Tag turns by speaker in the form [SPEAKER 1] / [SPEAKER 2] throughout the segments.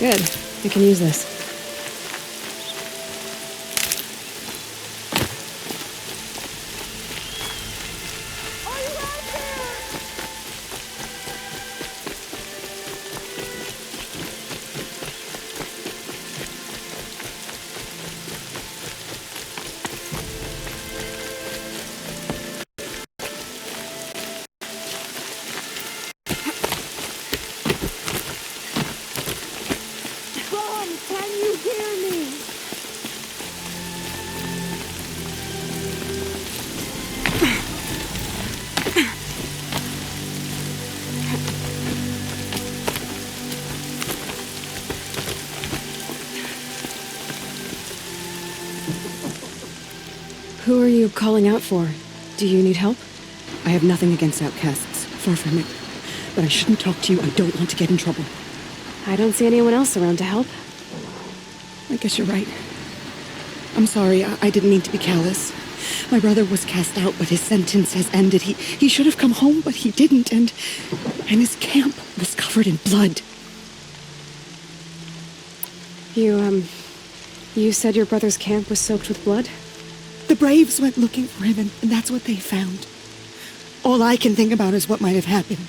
[SPEAKER 1] Good. I can use this. Who are you calling out for? Do you need help?
[SPEAKER 2] I have nothing against outcasts, far from it. But I shouldn't talk to you. I don't want to get in trouble.
[SPEAKER 1] I don't see anyone else around to help.
[SPEAKER 2] I guess you're right. I'm sorry, I didn't mean to be callous. My brother was cast out, but his sentence has ended. He should have come home, but he didn't, and his camp was covered in blood.
[SPEAKER 1] You said your brother's camp was soaked with blood?
[SPEAKER 2] The Braves went looking for him, and that's what they found. All I can think about is what might have happened.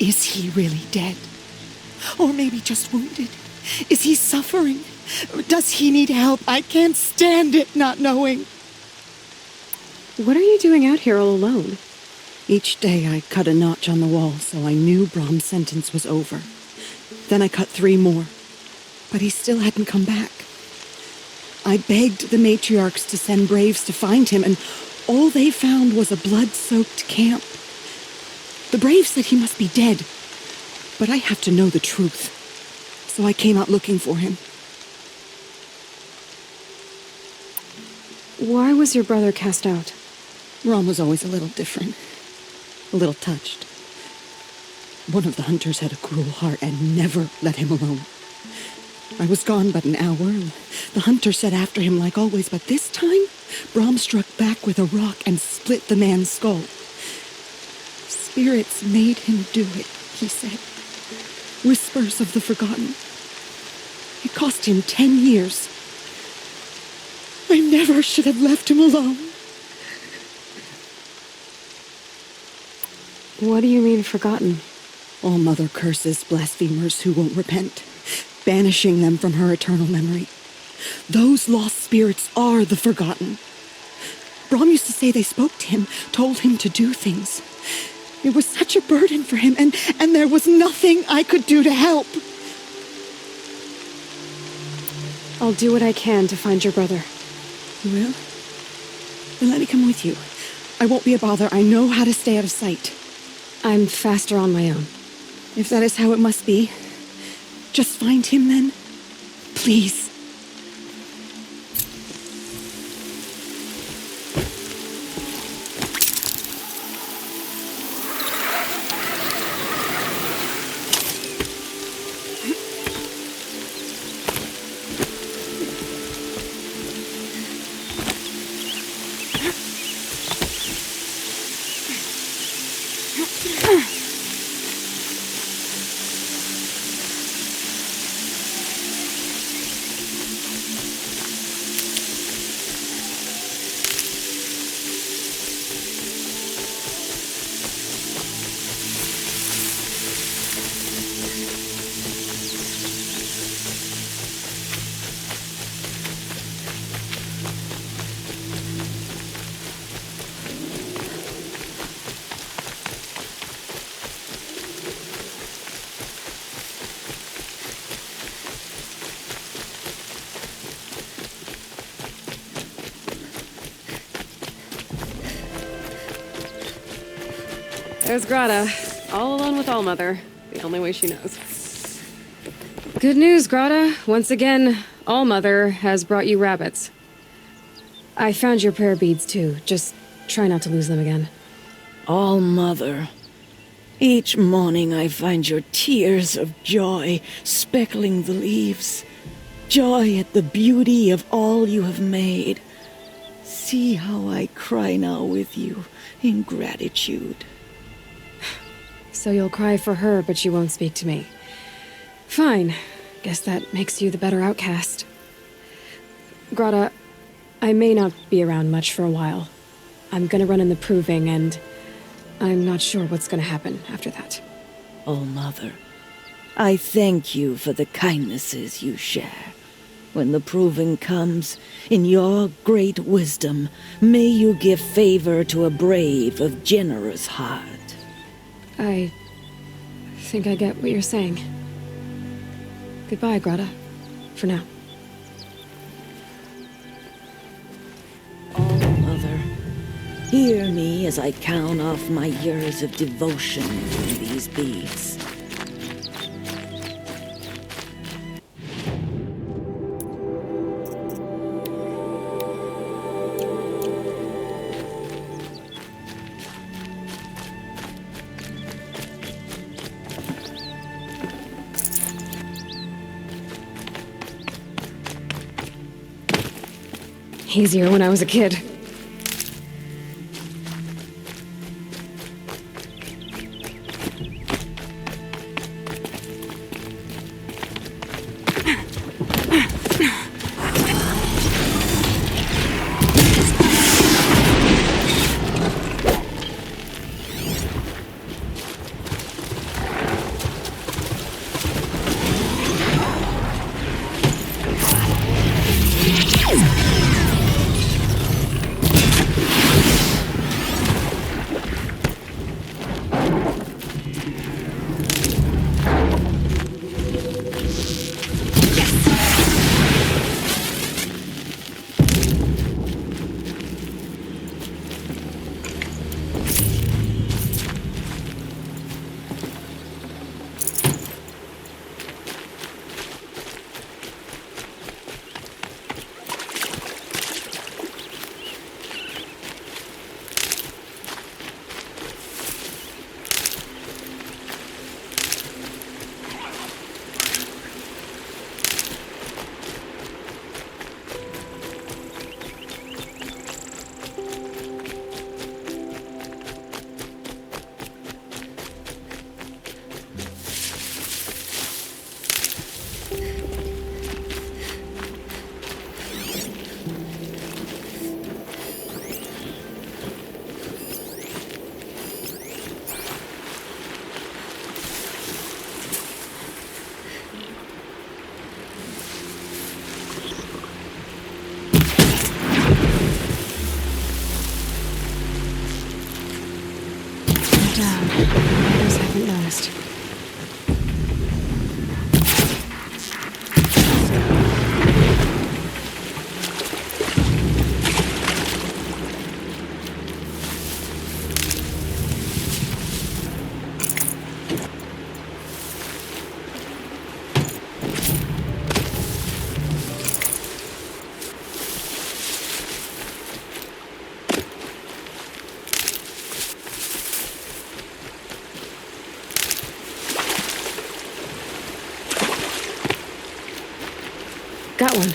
[SPEAKER 2] Is he really dead? Or maybe just wounded? Is he suffering? Does he need help? I can't stand it not knowing.
[SPEAKER 1] What are you doing out here all alone?
[SPEAKER 2] Each day I cut a notch on the wall, so I knew Brahm's sentence was over. Then I cut 3 more, but he still hadn't come back. I begged the matriarchs to send braves to find him, and all they found was a blood-soaked camp. The braves said he must be dead, but I have to know the truth. So I came out looking for him.
[SPEAKER 1] Why was your brother cast out?
[SPEAKER 2] Rom was always a little different. A little touched. One of the hunters had a cruel heart and never let him alone. I was gone but an hour, and the hunter set after him like always, but this time, Brahm struck back with a rock and split the man's skull. Spirits made him do it, he said. Whispers of the forgotten. It cost him 10 years. I never should have left him alone.
[SPEAKER 1] What do you mean, forgotten?
[SPEAKER 2] All-Mother curses blasphemers who won't repent, banishing them from her eternal memory. Those lost spirits are the forgotten. Brahm used to say they spoke to him, told him to do things. It was such a burden for him, and there was nothing I could do to help.
[SPEAKER 1] I'll do what I can to find your brother.
[SPEAKER 2] You will? Then let me come with you. I won't be a bother. I know how to stay out of sight.
[SPEAKER 1] I'm faster on my own.
[SPEAKER 2] If that is how it must be, just find him then. Please.
[SPEAKER 1] There's Grata, all alone with All-Mother, the only way she knows. Good news, Grata. Once again, All-Mother has brought you rabbits. I found your prayer beads, too. Just try not to lose them again.
[SPEAKER 3] All-Mother. Each morning I find your tears of joy speckling the leaves. Joy at the beauty of all you have made. See how I cry now with you in gratitude.
[SPEAKER 1] So you'll cry for her, but you won't speak to me. Fine. Guess that makes you the better outcast. Grata, I may not be around much for a while. I'm gonna run in the proving, and I'm not sure what's gonna happen after that.
[SPEAKER 3] Oh, Mother, I thank you for the kindnesses you share. When the proving comes, in your great wisdom, may you give favor to a brave of generous heart.
[SPEAKER 1] I think I get what you're saying. Goodbye, Grata. For now.
[SPEAKER 3] Oh, Mother, hear me as I count off my years of devotion from these beads.
[SPEAKER 1] Easier when I was a kid. Others haven't noticed. Got one.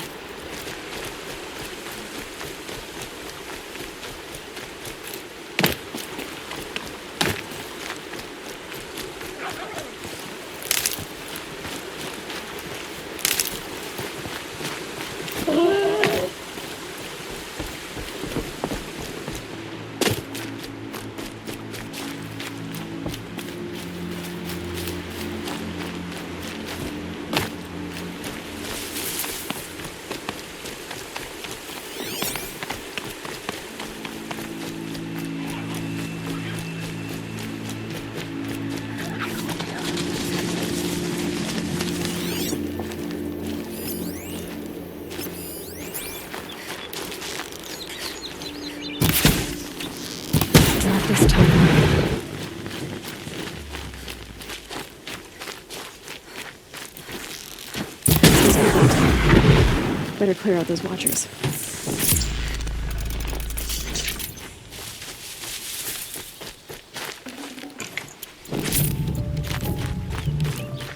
[SPEAKER 1] Not this time. Better clear out those watchers.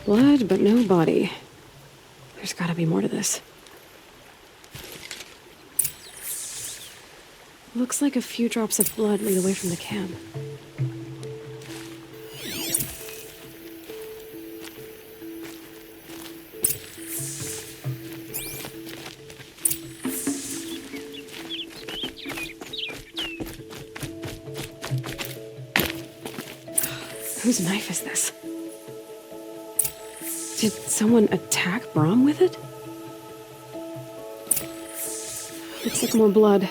[SPEAKER 1] Blood, but no body. There's gotta be more to this. Looks like a few drops of blood lead away from the camp. Whose knife is this? Did someone attack Brom with it? Looks like more blood,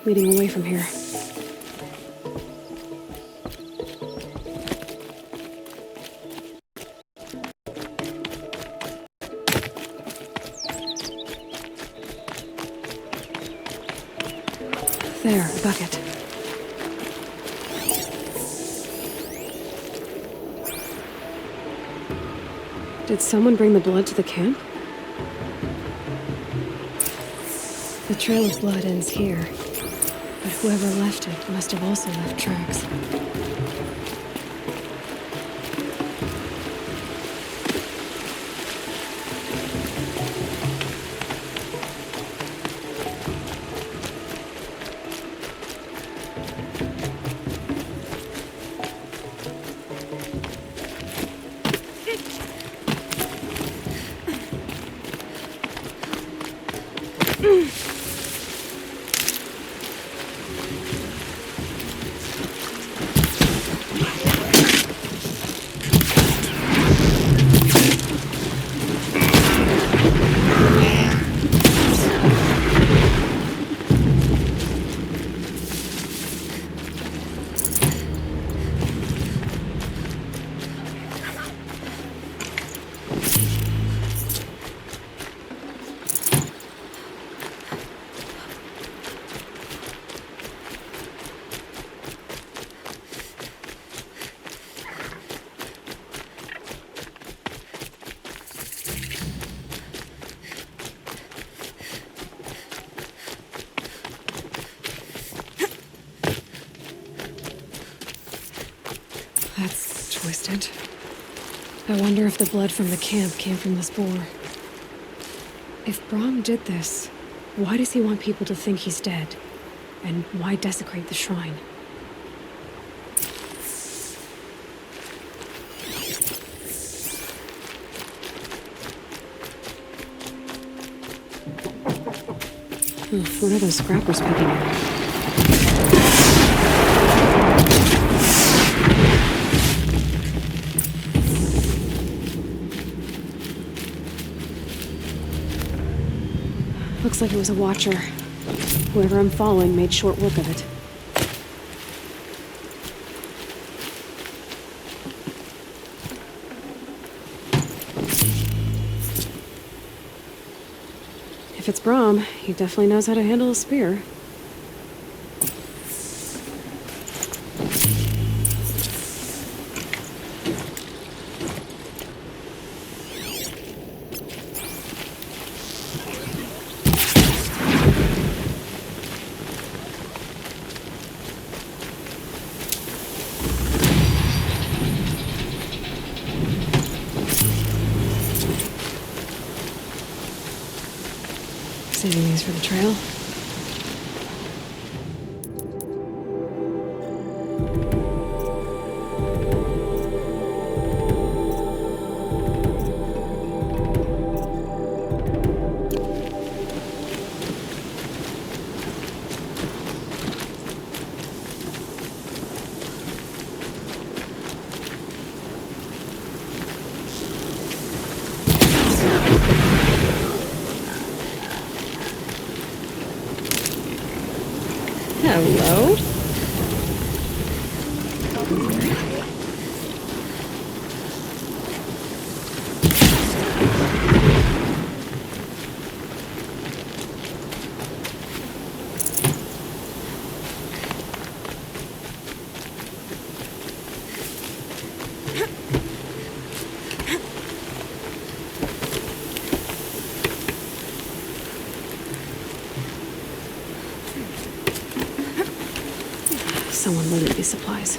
[SPEAKER 1] leading away from here. There, a bucket. Did someone bring the blood to the camp? The trail of blood ends here, but whoever left it must have also left tracks. That's twisted. I wonder if the blood from the camp came from this boar. If Brom did this, why does he want people to think he's dead? And why desecrate the shrine? What are those scrappers picking at? Looks like it was a watcher. Whoever I'm following made short work of it. If it's Brom, he definitely knows how to handle a spear. Saving these for the trail. Hello? Someone looted these supplies.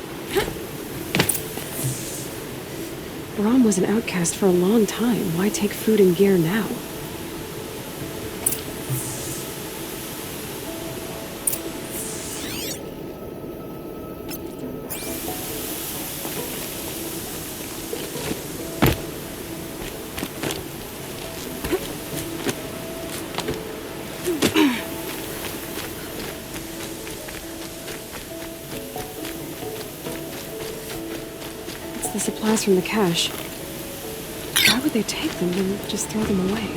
[SPEAKER 1] Brom was an outcast for a long time. Why take food and gear now? the supplies from the cache. Why would they take them and just throw them away?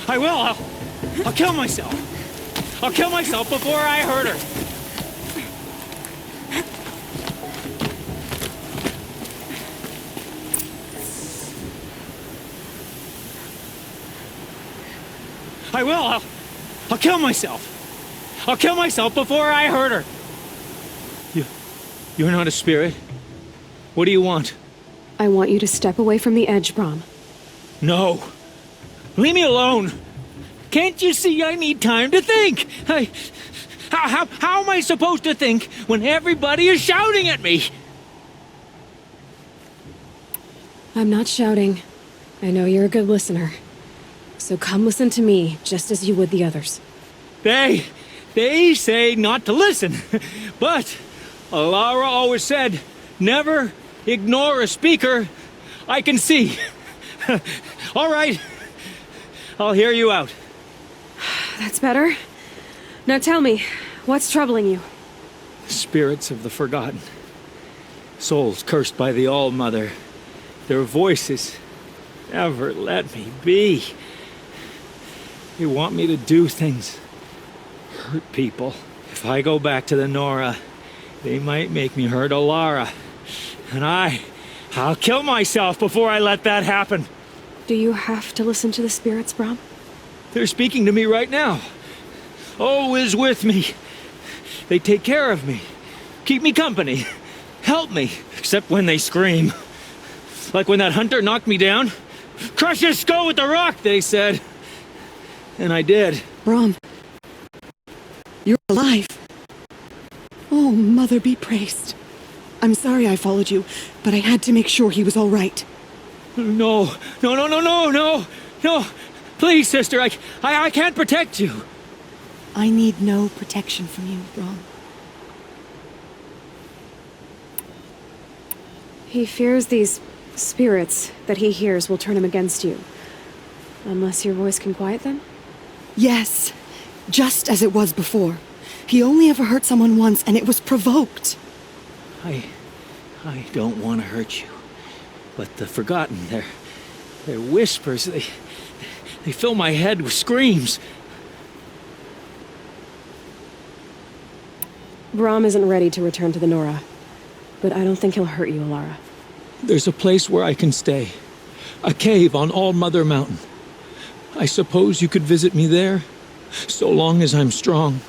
[SPEAKER 4] I will. I'll kill myself. I'll kill myself before I hurt her. I will. I'll kill myself. I'll kill myself before I hurt her. You're not a spirit. What do you want?
[SPEAKER 1] I want you to step away from the edge, Brom.
[SPEAKER 4] No. Leave me alone. Can't you see I need time to think? How am I supposed to think when everybody is shouting at me?
[SPEAKER 1] I'm not shouting. I know you're a good listener. So come listen to me, just as you would the others.
[SPEAKER 4] They say not to listen. But Alara always said, never ignore a speaker I can see. All right. I'll hear you out.
[SPEAKER 1] That's better. Now tell me, what's troubling you?
[SPEAKER 4] Spirits of the forgotten. Souls cursed by the All-Mother. Their voices never let me be. They want me to do things. Hurt people. If I go back to the Nora, they might make me hurt Alara. And I'll kill myself before I let that happen.
[SPEAKER 1] Do you have to listen to the spirits, Brom?
[SPEAKER 4] They're speaking to me right now. Oh is with me. They take care of me. Keep me company. Help me. Except when they scream. Like when that hunter knocked me down. Crush his skull with the rock, they said. And I did.
[SPEAKER 2] Brom, you're alive. Oh, Mother be praised. I'm sorry I followed you, but I had to make sure he was all right.
[SPEAKER 4] No. Please, sister, I can't protect you.
[SPEAKER 2] I need no protection from you, Brom.
[SPEAKER 1] He fears these spirits that he hears will turn him against you. Unless your voice can quiet them?
[SPEAKER 2] Yes, just as it was before. He only ever hurt someone once, and it was provoked.
[SPEAKER 4] I don't want to hurt you. But the forgotten, their whispers, they fill my head with screams.
[SPEAKER 1] Brom isn't ready to return to the Nora, but I don't think he'll hurt you, Alara.
[SPEAKER 4] There's a place where I can stay. A cave on All-Mother Mountain. I suppose you could visit me there, so long as I'm strong.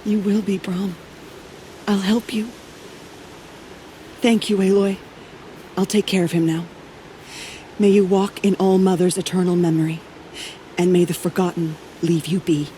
[SPEAKER 2] You will be, Brom. I'll help you. Thank you, Aloy. I'll take care of him now. May you walk in All-Mother's eternal memory, and may the forgotten leave you be.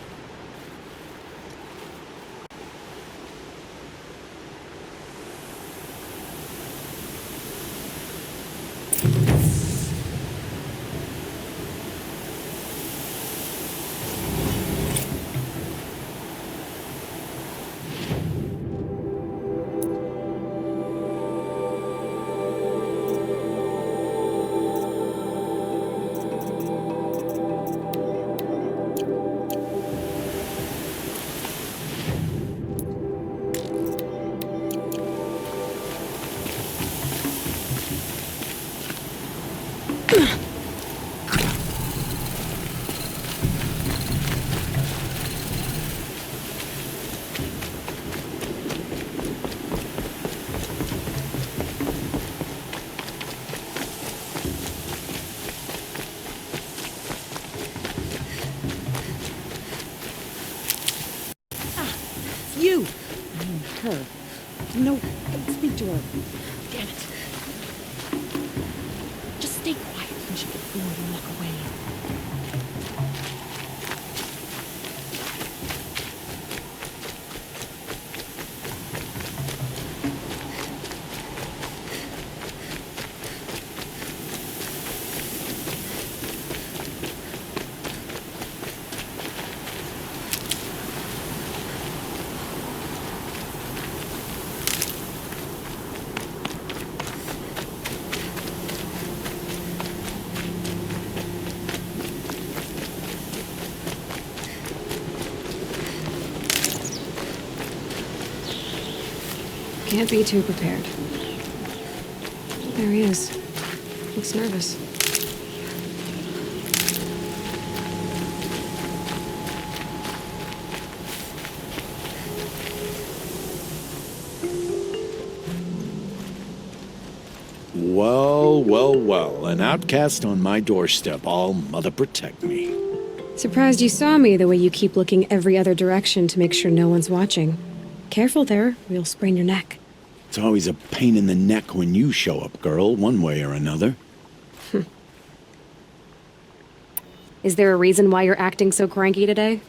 [SPEAKER 2] You! I mean her. No, don't speak to her. Damn it. Just stay quiet when she gets bored and walk away.
[SPEAKER 1] Can't be too prepared. There he is. Looks nervous.
[SPEAKER 5] Well, well, well. An outcast on my doorstep. All mother protect me.
[SPEAKER 1] Surprised you saw me the way you keep looking every other direction to make sure no one's watching. Careful there, or you'll sprain your neck.
[SPEAKER 5] It's always a pain in the neck when you show up, girl, one way or another.
[SPEAKER 1] Is there a reason why you're acting so cranky today?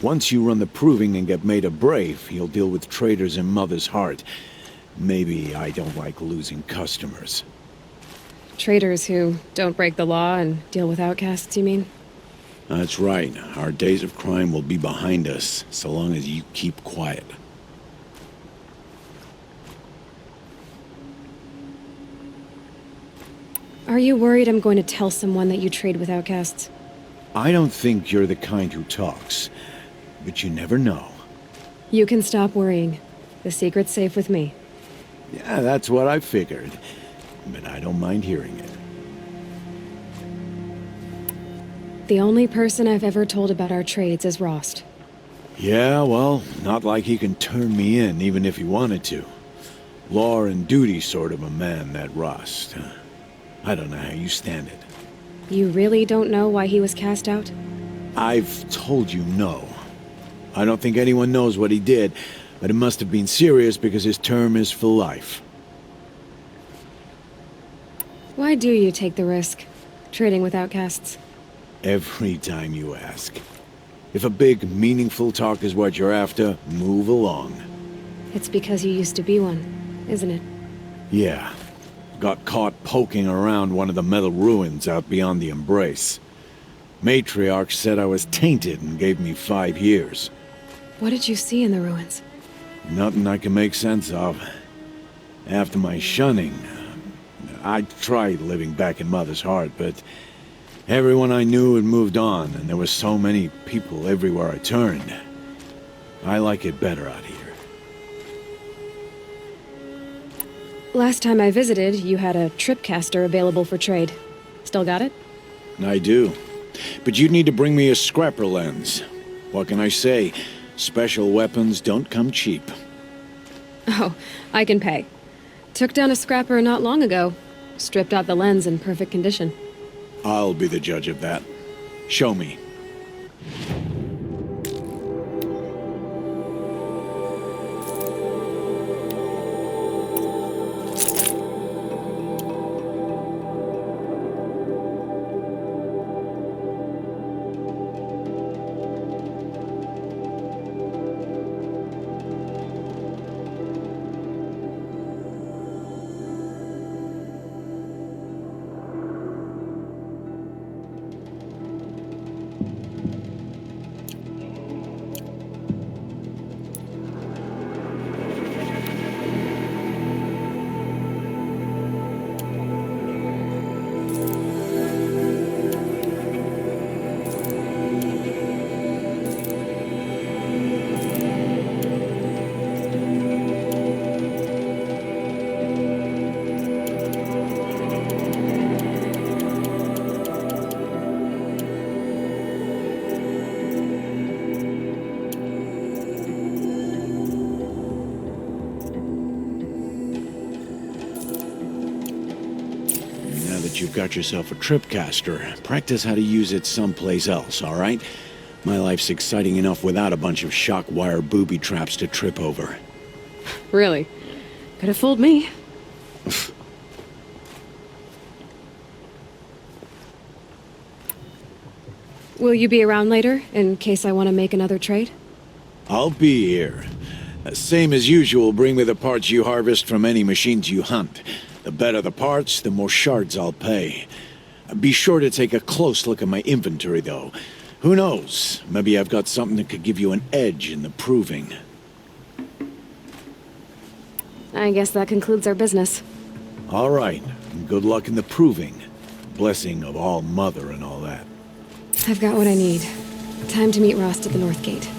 [SPEAKER 5] Once you run the proving and get made a brave, you'll deal with traitors in Mother's heart. Maybe I don't like losing customers.
[SPEAKER 1] Traitors who don't break the law and deal with outcasts, you mean?
[SPEAKER 5] That's right. Our days of crime will be behind us, so long as you keep quiet.
[SPEAKER 1] Are you worried I'm going to tell someone that you trade with outcasts?
[SPEAKER 5] I don't think you're the kind who talks, but you never know.
[SPEAKER 1] You can stop worrying. The secret's safe with me.
[SPEAKER 5] Yeah, that's what I figured, but I don't mind hearing it.
[SPEAKER 1] The only person I've ever told about our trades is Rost.
[SPEAKER 5] Yeah, well, not like he can turn me in, even if he wanted to. Law and duty sort of a man, that Rost. I don't know how you stand it.
[SPEAKER 1] You really don't know why he was cast out?
[SPEAKER 5] I've told you no. I don't think anyone knows what he did, but it must have been serious because his term is for life.
[SPEAKER 1] Why do you take the risk, trading with outcasts?
[SPEAKER 5] Every time you ask. If a big, meaningful talk is what you're after, move along.
[SPEAKER 1] It's because you used to be one, isn't it?
[SPEAKER 5] Yeah. Got caught poking around one of the metal ruins out beyond the Embrace. Matriarch said I was tainted and gave me 5 years.
[SPEAKER 1] What did you see in the ruins?
[SPEAKER 5] Nothing I can make sense of. After my shunning, I tried living back in Mother's heart, but everyone I knew had moved on, and there were so many people everywhere I turned. I like it better out here.
[SPEAKER 1] Last time I visited, you had a tripcaster available for trade. Still got it?
[SPEAKER 5] I do. But you'd need to bring me a scrapper lens. What can I say? Special weapons don't come cheap.
[SPEAKER 1] Oh, I can pay. Took down a scrapper not long ago. Stripped out the lens in perfect condition.
[SPEAKER 5] I'll be the judge of that. Show me. You've got yourself a tripcaster. Practice how to use it someplace else, all right? My life's exciting enough without a bunch of shock wire booby traps to trip over.
[SPEAKER 1] Really? Could have fooled me. Will you be around later, in case I want to make another trade?
[SPEAKER 5] I'll be here. Same as usual, bring me the parts you harvest from any machines you hunt. The better the parts, the more shards I'll pay. Be sure to take a close look at my inventory, though. Who knows? Maybe I've got something that could give you an edge in the proving.
[SPEAKER 1] I guess that concludes our business.
[SPEAKER 5] All right. Good luck in the proving. Blessing of All Mother and all that.
[SPEAKER 1] I've got what I need. Time to meet Rost at the North Gate.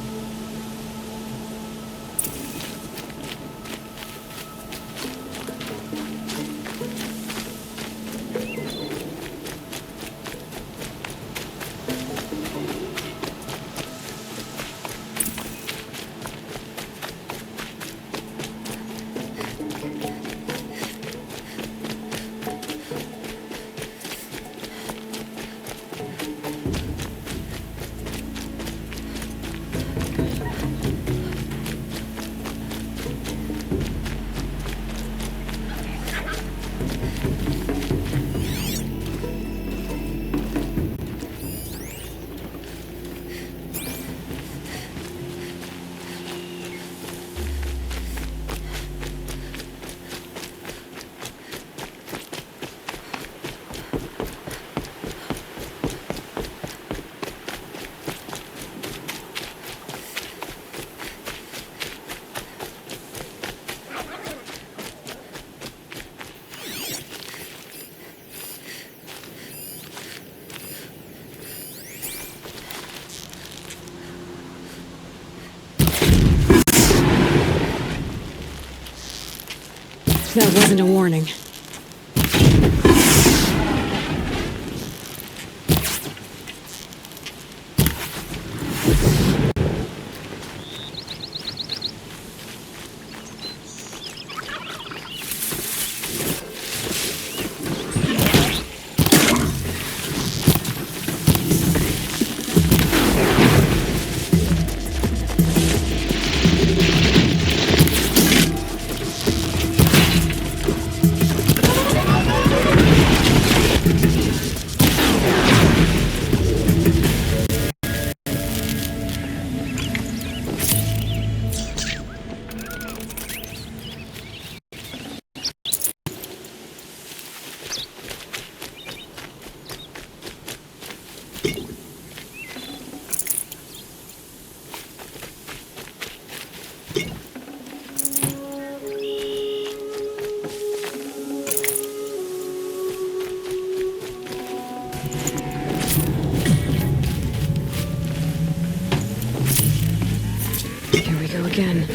[SPEAKER 1] that wasn't a warning. Here we go again.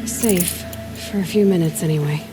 [SPEAKER 1] Safe. For a few minutes, anyway.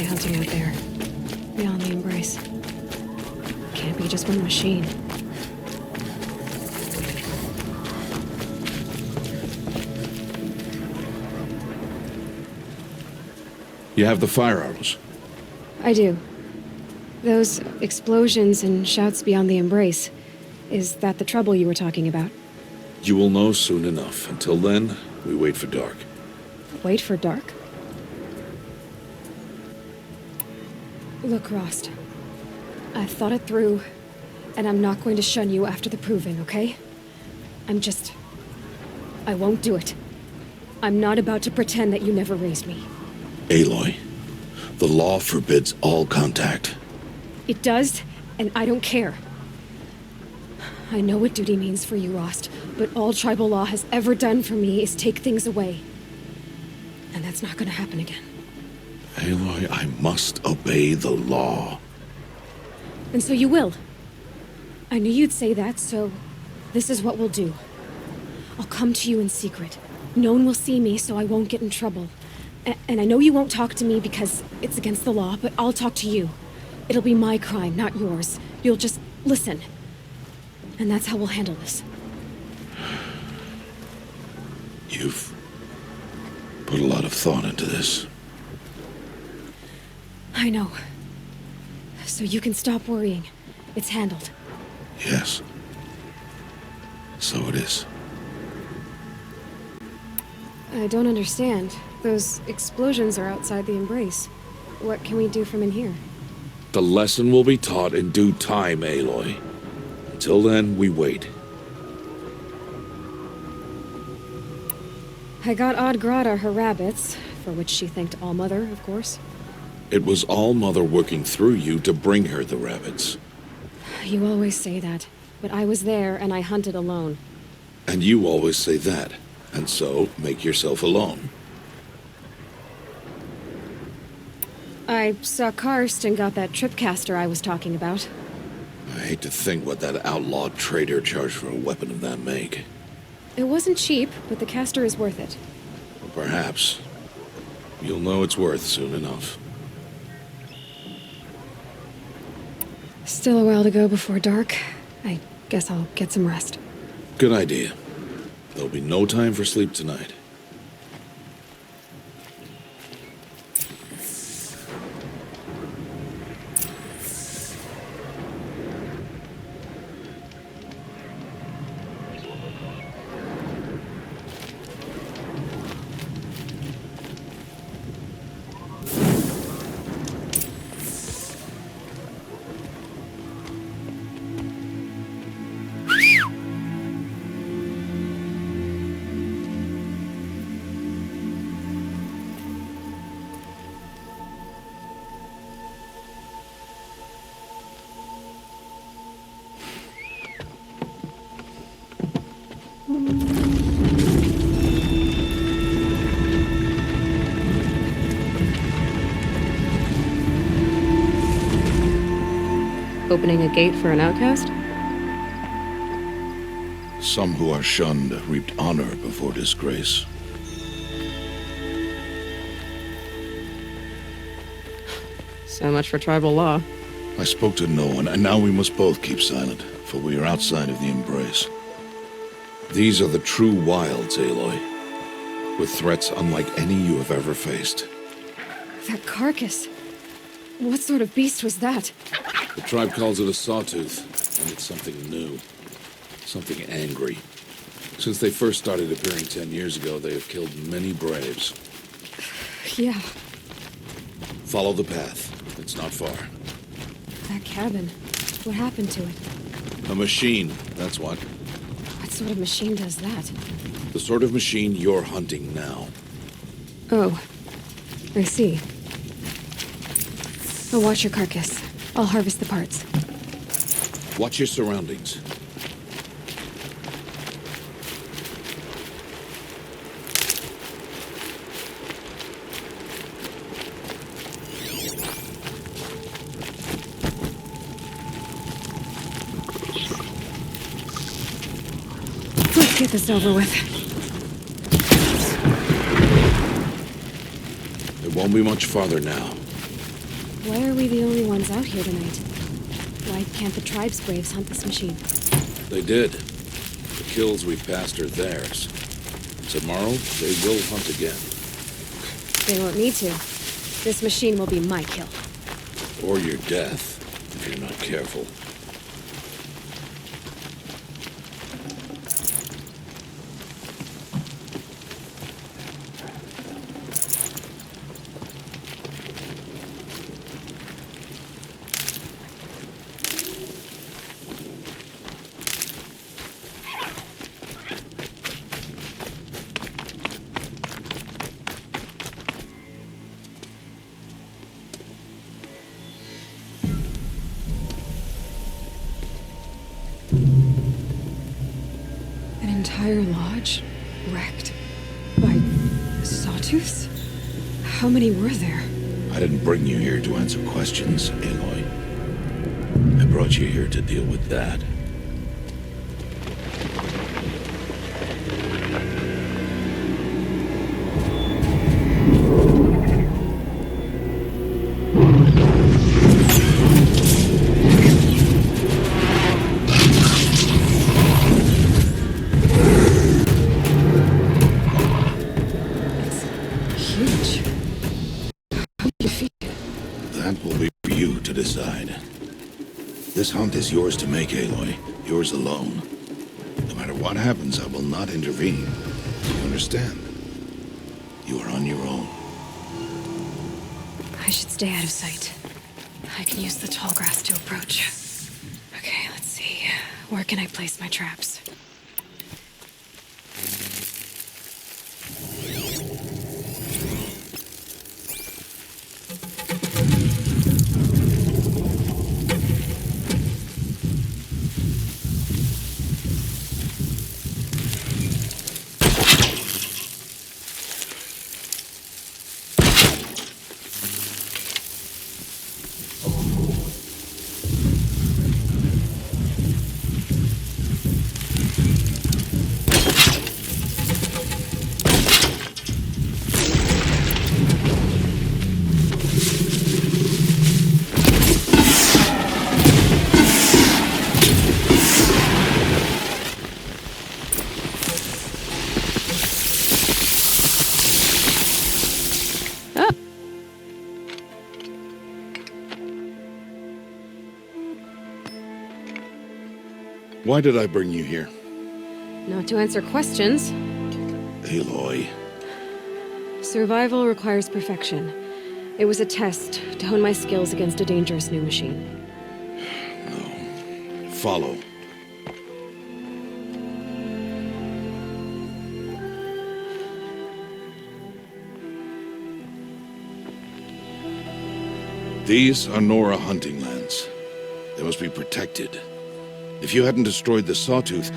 [SPEAKER 1] Hunting out there, beyond the embrace. Can't be just one machine.
[SPEAKER 6] You have the fire arrows?
[SPEAKER 1] I do. Those explosions and shouts beyond the embrace. Is that the trouble you were talking about?
[SPEAKER 6] You will know soon enough. Until then, we wait for dark.
[SPEAKER 1] Wait for dark? Look, Rost. I've thought it through, and I'm not going to shun you after the proving, okay? I won't do it. I'm not about to pretend that you never raised me.
[SPEAKER 6] Aloy, the law forbids all contact.
[SPEAKER 1] It does, and I don't care. I know what duty means for you, Rost, but all tribal law has ever done for me is take things away. And that's not gonna happen again.
[SPEAKER 6] Aloy, I must obey the law.
[SPEAKER 1] And so you will. I knew you'd say that, so this is what we'll do. I'll come to you in secret. No one will see me, so I won't get in trouble. And I know you won't talk to me because it's against the law, but I'll talk to you. It'll be my crime, not yours. You'll just listen. And that's how we'll handle this.
[SPEAKER 6] You've put a lot of thought into this.
[SPEAKER 1] I know. So you can stop worrying. It's handled.
[SPEAKER 6] Yes. So it is.
[SPEAKER 1] I don't understand. Those explosions are outside the embrace. What can we do from in here?
[SPEAKER 6] The lesson will be taught in due time, Aloy. Until then, we wait.
[SPEAKER 1] I got Odd Grata her rabbits, for which she thanked Allmother, of course.
[SPEAKER 6] It was All-Mother working through you to bring her the rabbits.
[SPEAKER 1] You always say that, but I was there and I hunted alone.
[SPEAKER 6] And you always say that, and so make yourself alone.
[SPEAKER 1] I saw Karst and got that tripcaster I was talking about.
[SPEAKER 6] I hate to think what that outlawed trader charged for a weapon of that make.
[SPEAKER 1] It wasn't cheap, but the caster is worth it.
[SPEAKER 6] Or perhaps. You'll know it's worth soon enough.
[SPEAKER 1] Still a while to go before dark. I guess I'll get some rest.
[SPEAKER 6] Good idea. There'll be no time for sleep tonight.
[SPEAKER 1] Opening a gate for an outcast?
[SPEAKER 6] Some who are shunned reaped honor before disgrace.
[SPEAKER 1] So much for tribal law.
[SPEAKER 6] I spoke to no one, and now we must both keep silent, for we are outside of the embrace. These are the true wilds, Aloy, with threats unlike any you have ever faced.
[SPEAKER 1] That carcass. What sort of beast was that?
[SPEAKER 6] The tribe calls it a sawtooth, and it's something new. Something angry. Since they first started appearing 10 years ago, they have killed many braves.
[SPEAKER 1] Yeah,
[SPEAKER 6] Follow the path. It's not far.
[SPEAKER 1] that cabin. What happened to it?
[SPEAKER 6] A machine, that's what.
[SPEAKER 1] What sort of machine does that?
[SPEAKER 6] The sort of machine you're hunting now.
[SPEAKER 1] Oh, I see. I'll watch your carcass. I'll harvest the parts.
[SPEAKER 6] Watch your surroundings.
[SPEAKER 1] Let's get this over with.
[SPEAKER 6] It won't be much farther now.
[SPEAKER 1] Why are we the only ones out here tonight? Why can't the tribe's braves hunt this machine?
[SPEAKER 6] They did. The kills we've passed are theirs. Tomorrow, they will hunt again.
[SPEAKER 1] They won't need to. This machine will be my kill.
[SPEAKER 6] Or your death, if you're not careful.
[SPEAKER 1] entire lodge wrecked by sawtooths? How many were there?
[SPEAKER 6] I didn't bring you here to answer questions, Aloy. I brought you here to deal with that. That will be for you to decide. This hunt is yours to make, Aloy. Yours alone. No matter what happens, I will not intervene. You understand? You are on your own.
[SPEAKER 1] I should stay out of sight. I can use the tall grass to approach. Okay, let's see. Where can I place my traps?
[SPEAKER 6] Why did I bring you here?
[SPEAKER 1] Not to answer questions.
[SPEAKER 6] Aloy.
[SPEAKER 1] Survival requires perfection. It was a test to hone my skills against a dangerous new machine.
[SPEAKER 6] No. Follow. These are Nora hunting lands. They must be protected. If you hadn't destroyed the Sawtooth,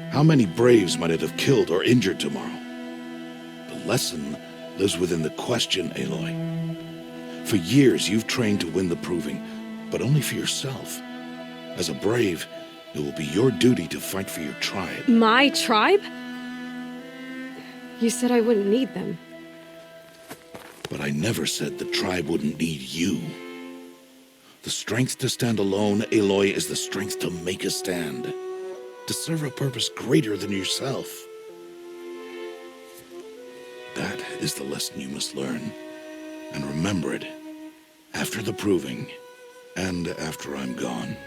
[SPEAKER 6] how many Braves might it have killed or injured tomorrow? The lesson lives within the question, Aloy. For years, you've trained to win the proving, but only for yourself. As a Brave, it will be your duty to fight for your tribe.
[SPEAKER 1] My tribe? You said I wouldn't need them.
[SPEAKER 6] But I never said the tribe wouldn't need you. The strength to stand alone, Aloy, is the strength to make a stand. To serve a purpose greater than yourself. That is the lesson you must learn. And remember it. After the proving. And after I'm gone.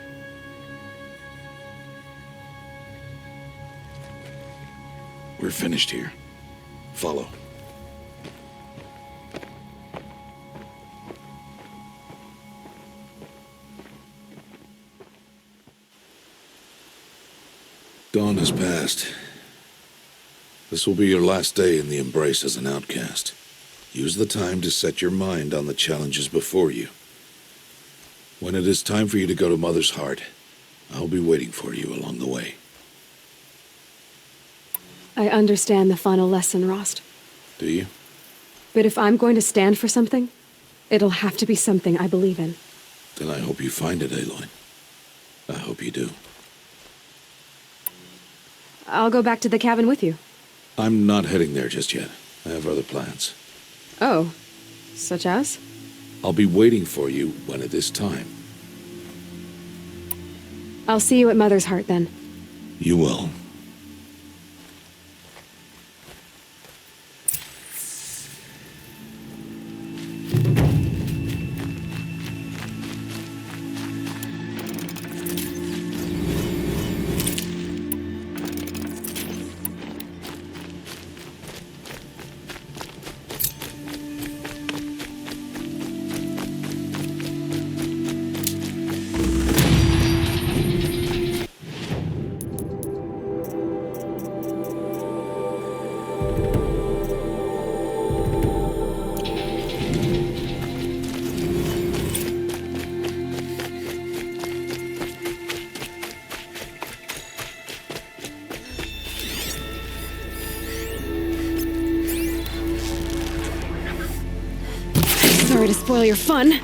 [SPEAKER 6] We're finished here. Follow. Dawn has passed. This will be your last day in the Embrace as an outcast. Use the time to set your mind on the challenges before you. When it is time for you to go to Mother's Heart, I'll be waiting for you along the way.
[SPEAKER 1] I understand the final lesson, Rost.
[SPEAKER 6] Do you?
[SPEAKER 1] But if I'm going to stand for something, it'll have to be something I believe in.
[SPEAKER 6] Then I hope you find it, Aloy. I hope you do.
[SPEAKER 1] I'll go back to the cabin with you.
[SPEAKER 6] I'm not heading there just yet. I have other plans.
[SPEAKER 1] Oh, such as?
[SPEAKER 6] I'll be waiting for you when it is time.
[SPEAKER 1] I'll see you at Mother's Heart then.
[SPEAKER 6] You will.
[SPEAKER 1] Sorry to spoil your fun.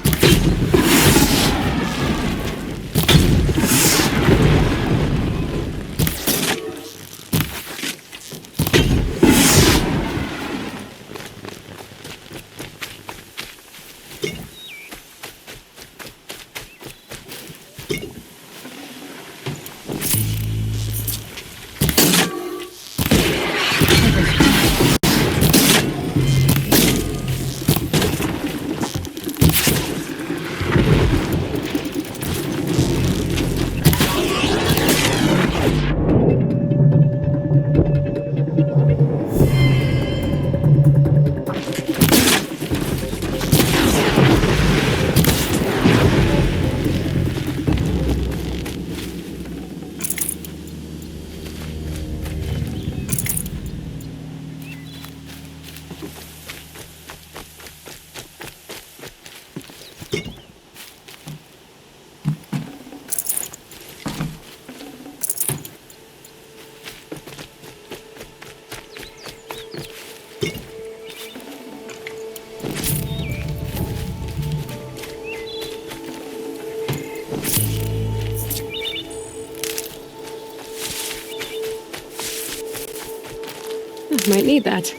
[SPEAKER 1] Might need that.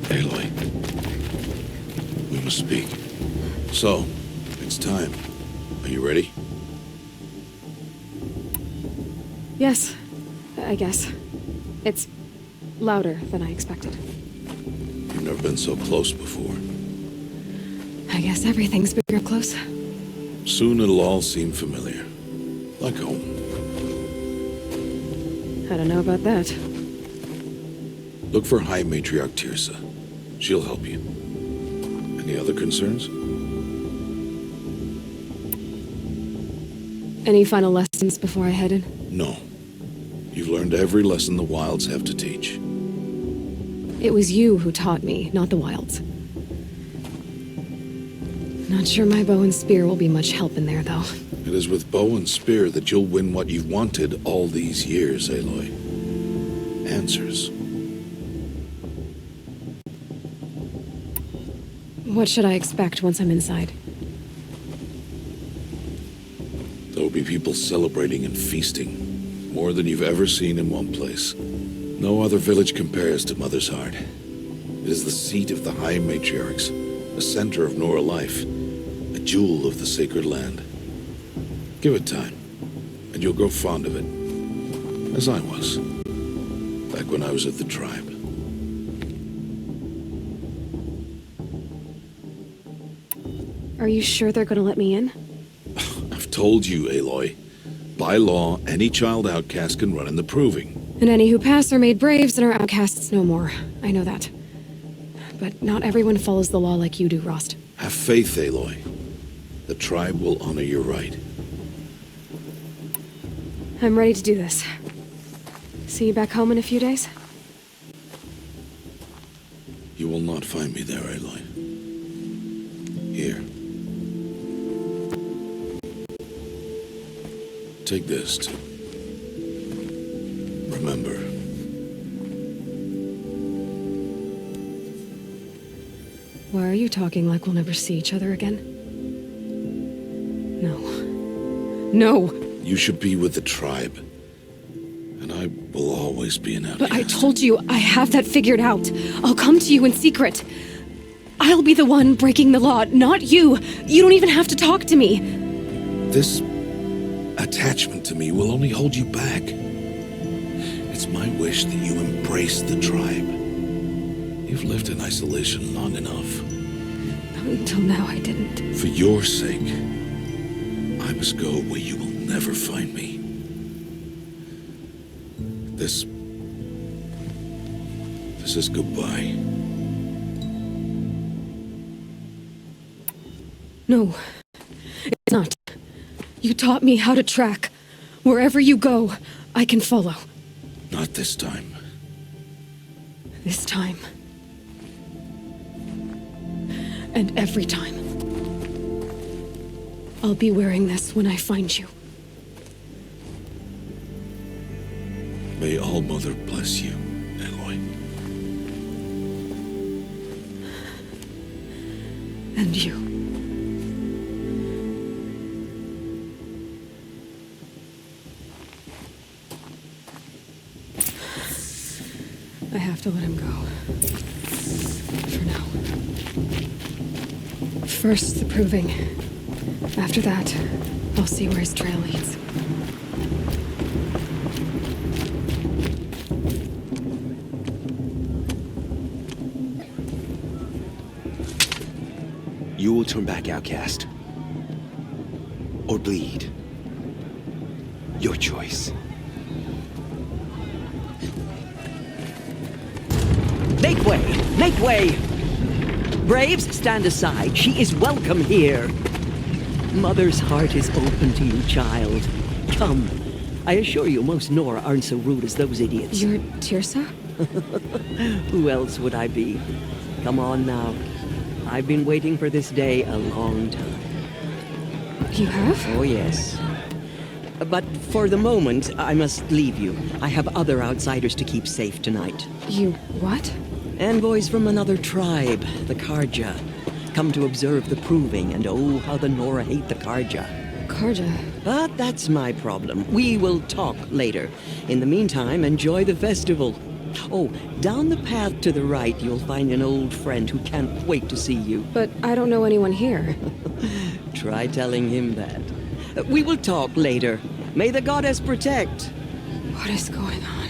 [SPEAKER 6] Aloy, we must speak. So, it's time. Are you ready?
[SPEAKER 1] Yes, I guess. It's louder than I expected.
[SPEAKER 6] You've never been so close before.
[SPEAKER 1] I guess everything's bigger up close.
[SPEAKER 6] Soon it'll all seem familiar. Like home.
[SPEAKER 1] I don't know about that.
[SPEAKER 6] Look for High Matriarch Tirsa. She'll help you. Any other concerns?
[SPEAKER 1] Any final lessons before I head in?
[SPEAKER 6] No. You've learned every lesson the Wilds have to teach.
[SPEAKER 1] It was you who taught me, not the Wilds. Not sure my bow and spear will be much help in there, though.
[SPEAKER 6] It is with bow and spear that you'll win what you've wanted all these years, Aloy. Answers.
[SPEAKER 1] What should I expect once I'm inside?
[SPEAKER 6] There will be people celebrating and feasting. More than you've ever seen in one place. No other village compares to Mother's Heart. It is the seat of the High Matriarchs, a center of Nora life, a jewel of the sacred land. Give it time, and you'll grow fond of it. As I was, back when I was at the tribe.
[SPEAKER 1] Are you sure they're gonna let me in?
[SPEAKER 6] I've told you, Aloy. By law, any child outcast can run in the proving.
[SPEAKER 1] And any who pass are made braves and are outcasts no more. I know that. But not everyone follows the law like you do, Rost.
[SPEAKER 6] Have faith, Aloy. The tribe will honor your right.
[SPEAKER 1] I'm ready to do this. See you back home in a few days?
[SPEAKER 6] You will not find me there, Aloy. Here. Take this to remember.
[SPEAKER 1] Why are you talking like we'll never see each other again? No. No!
[SPEAKER 6] You should be with the tribe. And I will always be an outcast.
[SPEAKER 1] But I told you, I have that figured out. I'll come to you in secret. I'll be the one breaking the law, not you. You don't even have to talk to me.
[SPEAKER 6] This attachment to me will only hold you back. It's my wish that you embrace the tribe. You've lived in isolation long enough.
[SPEAKER 1] Until now, I didn't.
[SPEAKER 6] For your sake, I must go where you will never find me. This is goodbye.
[SPEAKER 1] No, it's not. You taught me how to track. Wherever you go, I can follow.
[SPEAKER 6] Not this time.
[SPEAKER 1] This time. And every time. I'll be wearing this when I find you.
[SPEAKER 6] May All-Mother bless you, Aloy.
[SPEAKER 1] And you. I have to let him go. For now. First, the proving. After that, I'll see where his trail leads.
[SPEAKER 7] You will turn back, outcast. Or bleed. Your choice.
[SPEAKER 8] Make way! Make way! Braves, stand aside. She is welcome here. Mother's heart is open to you, child. Come. I assure you, most Nora aren't so rude as those idiots.
[SPEAKER 1] You're Tirsa?
[SPEAKER 8] Who else would I be? Come on now. I've been waiting for this day a long time.
[SPEAKER 1] You have?
[SPEAKER 8] Oh, yes. But for the moment, I must leave you. I have other outsiders to keep safe tonight.
[SPEAKER 1] You what?
[SPEAKER 8] Envoys from another tribe, the Karja. Come to observe the proving, and oh, how the Nora hate the Karja.
[SPEAKER 1] Karja?
[SPEAKER 8] But that's my problem. We will talk later. In the meantime, enjoy the festival. Oh, down the path to the right, you'll find an old friend who can't wait to see you.
[SPEAKER 1] But I don't know anyone here.
[SPEAKER 8] Try telling him that. We will talk later. May the goddess protect.
[SPEAKER 1] What is going on?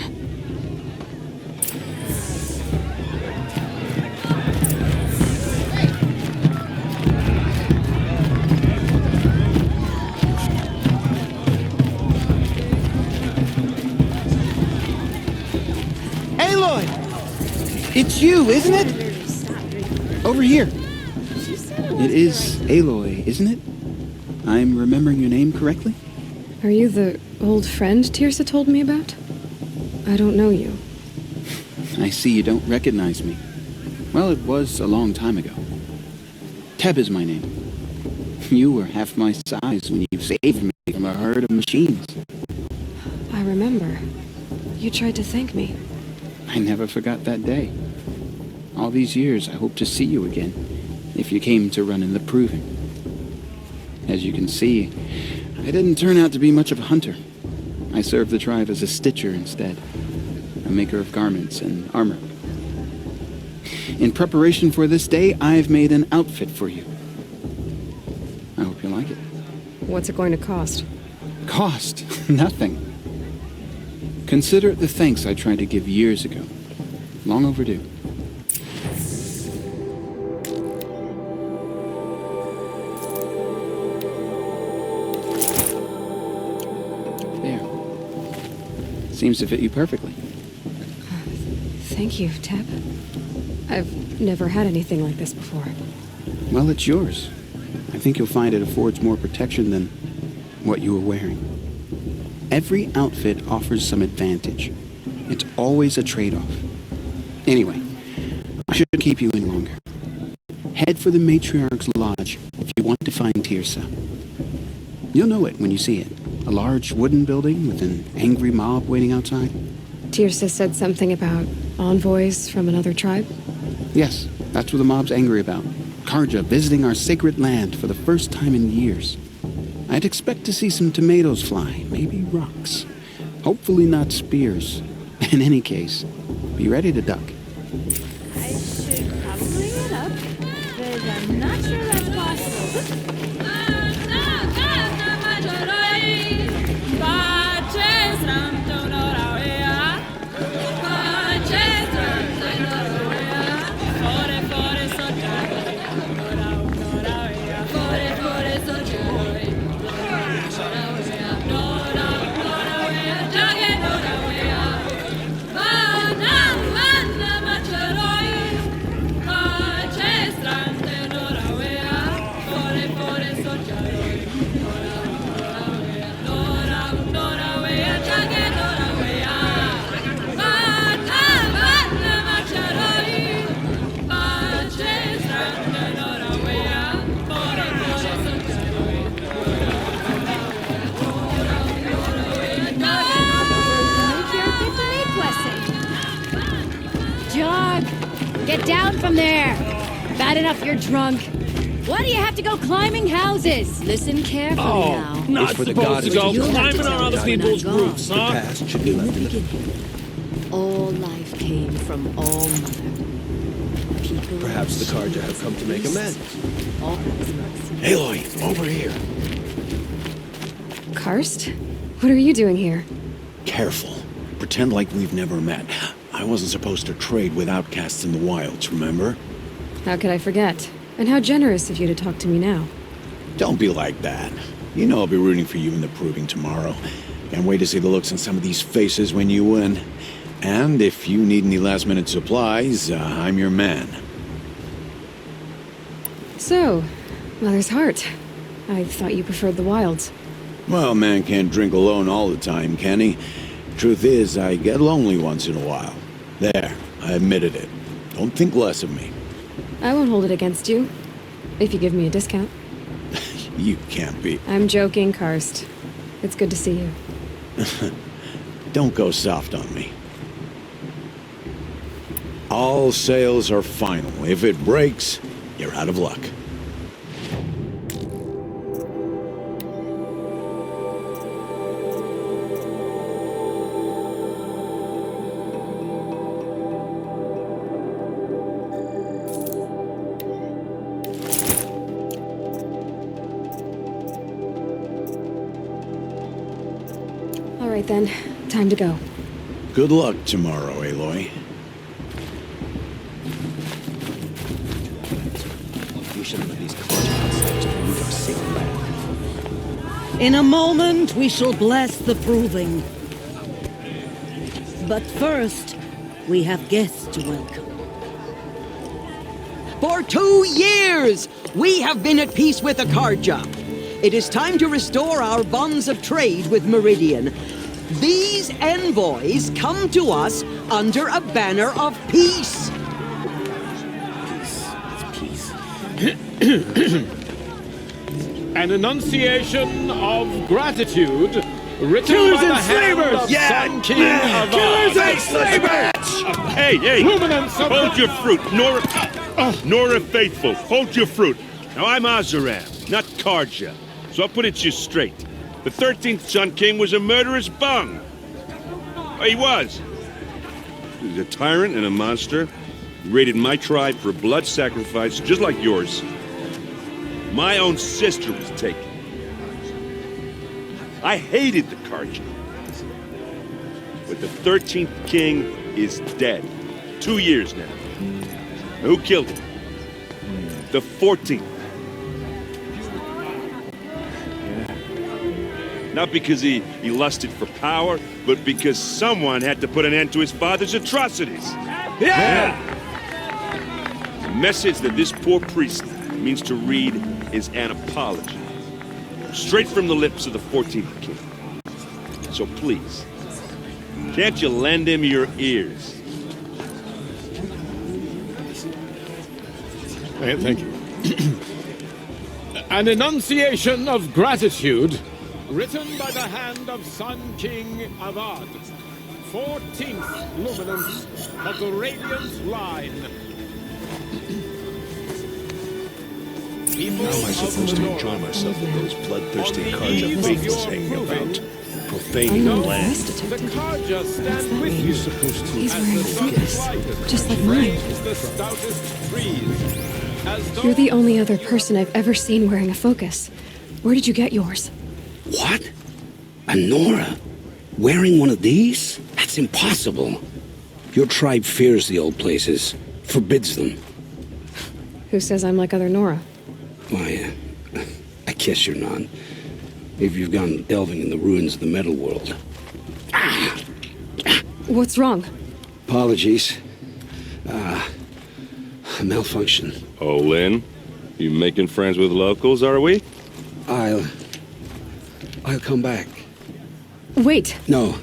[SPEAKER 9] Aloy! It's you, isn't it? Over here. It is Aloy, isn't it? I'm remembering your name correctly?
[SPEAKER 1] Are you the old friend Tirsa told me about? I don't know you.
[SPEAKER 9] I see you don't recognize me. Well, it was a long time ago. Teb is my name. You were half my size when you saved me from a herd of machines.
[SPEAKER 1] I remember. You tried to thank me.
[SPEAKER 9] I never forgot that day. All these years, I hope to see you again, if you came to run in the proving. As you can see, I didn't turn out to be much of a hunter. I served the tribe as a stitcher instead, a maker of garments and armor. In preparation for this day, I've made an outfit for you. I hope you like it.
[SPEAKER 1] What's it going to cost?
[SPEAKER 9] Cost? Nothing. Consider it the thanks I tried to give years ago. Long overdue. There. Seems to fit you perfectly.
[SPEAKER 1] Thank you, Teb. I've never had anything like this before.
[SPEAKER 9] Well, it's yours. I think you'll find it affords more protection than what you were wearing. Every outfit offers some advantage. It's always a trade-off. Anyway, I shouldn't keep you any longer. Head for the Matriarch's Lodge if you want to find Tirsa. You'll know it when you see it. A large wooden building with an angry mob waiting outside.
[SPEAKER 1] Tirsa said something about envoys from another tribe?
[SPEAKER 9] Yes, that's what the mob's angry about. Karja visiting our sacred land for the first time in years. I'd expect to see some tomatoes fly, maybe rocks. Hopefully not spears. In any case, be ready to duck.
[SPEAKER 10] I should probably get up. there! Bad enough you're drunk. Why do you have to go climbing houses? Listen carefully now.
[SPEAKER 4] Not
[SPEAKER 7] for the
[SPEAKER 4] supposed
[SPEAKER 7] gods
[SPEAKER 4] to
[SPEAKER 7] to
[SPEAKER 4] go
[SPEAKER 10] You'll have to
[SPEAKER 4] climbing
[SPEAKER 10] tell
[SPEAKER 4] on other
[SPEAKER 10] us when I'm
[SPEAKER 4] people's
[SPEAKER 10] gone.
[SPEAKER 4] roofs, huh?
[SPEAKER 7] Past should be
[SPEAKER 10] In the
[SPEAKER 7] left in the
[SPEAKER 10] beginning, all life came from All Mother. People
[SPEAKER 7] Perhaps the Karja have come to make amends.
[SPEAKER 10] all
[SPEAKER 5] Aloy, over here.
[SPEAKER 1] Karst? What are you doing here?
[SPEAKER 5] Careful. Pretend like we've never met. I wasn't supposed to trade with outcasts in the wilds, remember?
[SPEAKER 1] How could I forget? And how generous of you to talk to me now.
[SPEAKER 5] Don't be like that. You know I'll be rooting for you in the proving tomorrow. Can't wait to see the looks on some of these faces when you win. And if you need any last-minute supplies, I'm your man.
[SPEAKER 1] So, Mother's Heart. I thought you preferred the wilds.
[SPEAKER 5] Well, man can't drink alone all the time, can he? Truth is, I get lonely once in a while. There, I admitted it. Don't think less of me.
[SPEAKER 1] I won't hold it against you. If you give me a discount.
[SPEAKER 5] You can't be.
[SPEAKER 1] I'm joking, Karst. It's good to see you.
[SPEAKER 5] Don't go soft on me. All sales are final. If it breaks, you're out of luck.
[SPEAKER 1] All right then, time to go.
[SPEAKER 5] Good luck tomorrow, Aloy.
[SPEAKER 7] You shouldn't let these Karja to pollute our sacred land.
[SPEAKER 3] In a moment, we shall bless the proving. But first, we have guests to welcome.
[SPEAKER 8] For 2 years, we have been at peace with the Karja. It is time to restore our bonds of trade with Meridian. These envoys come to us under a banner of peace.
[SPEAKER 11] An enunciation of gratitude written
[SPEAKER 4] Killers
[SPEAKER 11] by the
[SPEAKER 4] and
[SPEAKER 11] hand
[SPEAKER 4] slavers!
[SPEAKER 11] of
[SPEAKER 4] Yeah!
[SPEAKER 11] Sun King of
[SPEAKER 4] Killers
[SPEAKER 11] Ard.
[SPEAKER 4] and slavers!
[SPEAKER 12] Hey!
[SPEAKER 11] Luminance of
[SPEAKER 12] Hold
[SPEAKER 11] the-
[SPEAKER 12] your fruit, Nora Faithful. Hold your fruit. Now I'm Azaram, not Karja, so I'll put it to you straight. The 13th Sun King was a murderous bung. Oh, he was. He was a tyrant and a monster. He raided my tribe for blood sacrifice, just like yours. My own sister was taken. I hated the Karja. But the 13th king is dead. 2 years now. Who killed him? The 14th. Not because he lusted for power, but because someone had to put an end to his father's atrocities.
[SPEAKER 4] Yeah!
[SPEAKER 12] The message that this poor priest means to read is an apology. Straight from the lips of the 14th king. So please, can't you lend him your ears?
[SPEAKER 11] Thank you. An enunciation of gratitude written by the hand of Sun King Avad, 14th luminance of the Radiant Line.
[SPEAKER 6] How am I supposed to enjoy myself with those bloodthirsty Karja faithfuls hanging about, profaning the
[SPEAKER 1] Unknown
[SPEAKER 6] land?
[SPEAKER 1] voice
[SPEAKER 11] The
[SPEAKER 1] detected.
[SPEAKER 11] Karja stand
[SPEAKER 1] that
[SPEAKER 11] with
[SPEAKER 1] mean?
[SPEAKER 11] you.
[SPEAKER 6] Supposed to
[SPEAKER 1] He's wearing a
[SPEAKER 11] As the sun
[SPEAKER 1] focus,
[SPEAKER 11] lighteth
[SPEAKER 1] just like
[SPEAKER 11] and
[SPEAKER 1] mine.
[SPEAKER 11] rains the stoutest trees. As though
[SPEAKER 1] You're the only other person I've ever seen wearing a focus. Where did you get yours?
[SPEAKER 13] What? A Nora? Wearing one of these? That's impossible. Your tribe fears the old places, forbids them.
[SPEAKER 1] Who says I'm like other Nora?
[SPEAKER 13] Why, I guess you're not. If you've gone delving in the ruins of the metal world.
[SPEAKER 1] What's wrong?
[SPEAKER 13] Apologies. A malfunction.
[SPEAKER 12] Oh, Lynn, you making friends with locals, are we?
[SPEAKER 13] I'll come back.
[SPEAKER 1] Wait.
[SPEAKER 13] No,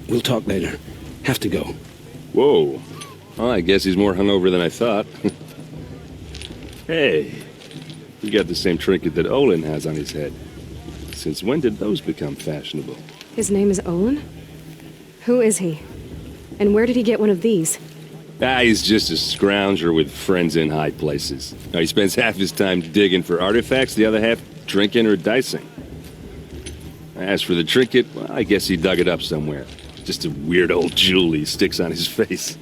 [SPEAKER 13] we'll talk later. Have to go.
[SPEAKER 12] Whoa. Well, I guess he's more hungover than I thought. Hey, you got the same trinket that Olin has on his head. Since when did those become fashionable?
[SPEAKER 1] His name is Olin? Who is he? And where did he get one of these?
[SPEAKER 14] He's just a scrounger with friends in high places. Now, he spends half his time digging for artifacts, the other half drinking or dicing. As for the trinket, well, I guess he dug it up somewhere. Just a weird old jewel he sticks on his face.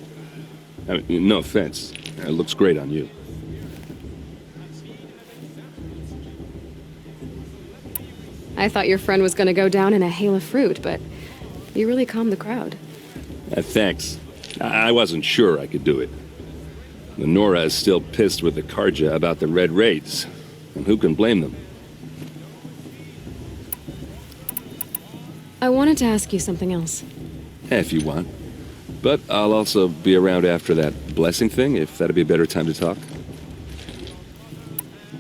[SPEAKER 14] I mean, no offense. It looks great on you.
[SPEAKER 1] I thought your friend was gonna go down in a hail of fruit, but you really calmed the crowd.
[SPEAKER 14] Thanks. I wasn't sure I could do it. The Nora is still pissed with the Karja about the Red Raids, and who can blame them?
[SPEAKER 1] I wanted to ask you something else.
[SPEAKER 14] If you want. But I'll also be around after that blessing thing, if that'd be a better time to talk.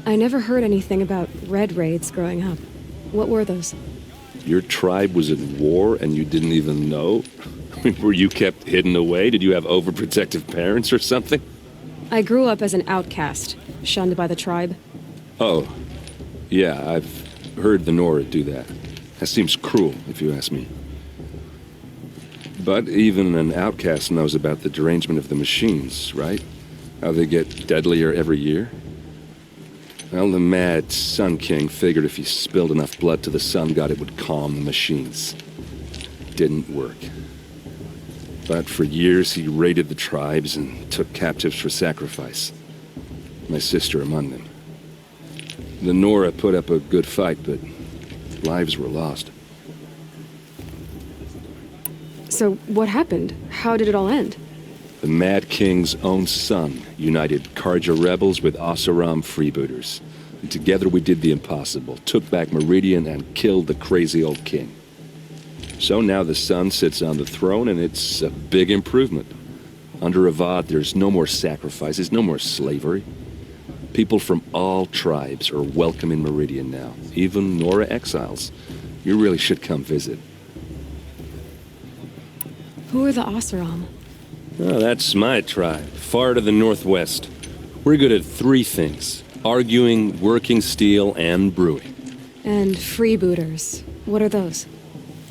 [SPEAKER 1] I never heard anything about Red Raids growing up. What were those?
[SPEAKER 14] Your tribe was at war and you didn't even know? Were you kept hidden away? Did you have overprotective parents or something?
[SPEAKER 1] I grew up as an outcast, shunned by the tribe.
[SPEAKER 14] Oh, yeah, I've heard the Nora do that. That seems cruel, if you ask me. But even an outcast knows about the derangement of the machines, right? How they get deadlier every year? Well, the mad Sun King figured if he spilled enough blood to the Sun God, it would calm the machines. Didn't work. But for years, he raided the tribes and took captives for sacrifice. My sister among them. The Nora put up a good fight, but lives were lost.
[SPEAKER 1] So what happened? How did it all end?
[SPEAKER 14] The Mad King's own son united Karja rebels with Oseram freebooters. And together we did the impossible, took back Meridian and killed the crazy old king. So now the son sits on the throne and it's a big improvement. Under Avad, there's no more sacrifices, no more slavery. People from all tribes are welcome in Meridian now, even Nora exiles. You really should come visit.
[SPEAKER 1] Who are the Oseram?
[SPEAKER 14] Oh, that's my tribe, far to the northwest. We're good at three things: arguing, working steel, and brewing.
[SPEAKER 1] And freebooters. What are those?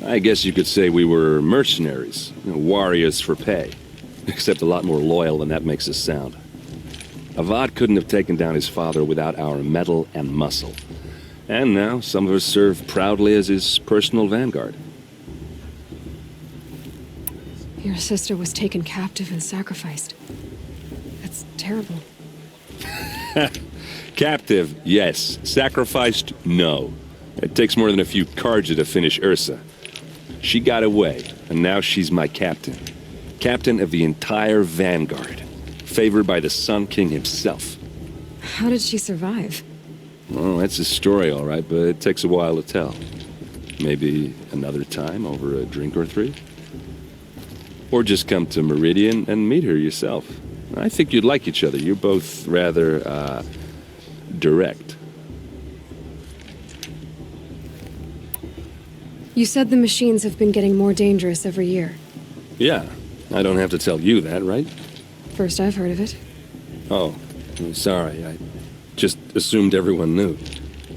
[SPEAKER 14] I guess you could say we were mercenaries, warriors for pay. Except a lot more loyal than that makes us sound. Avad couldn't have taken down his father without our metal and muscle. And now some of us serve proudly as his personal vanguard.
[SPEAKER 1] Your sister was taken captive and sacrificed. That's terrible.
[SPEAKER 14] Captive, yes. Sacrificed, no. It takes more than a few Karja to finish Ursa. She got away, and now she's my captain. Captain of the entire vanguard. Favored by the Sun King himself.
[SPEAKER 1] How did she survive?
[SPEAKER 14] Well, that's a story, all right, but it takes a while to tell. Maybe another time over a drink or three? Or just come to Meridian and meet her yourself. I think you'd like each other. You're both rather, direct.
[SPEAKER 1] You said the machines have been getting more dangerous every year.
[SPEAKER 14] Yeah, I don't have to tell you that, right?
[SPEAKER 1] First I've heard of it.
[SPEAKER 14] Oh, I'm sorry. I just assumed everyone knew.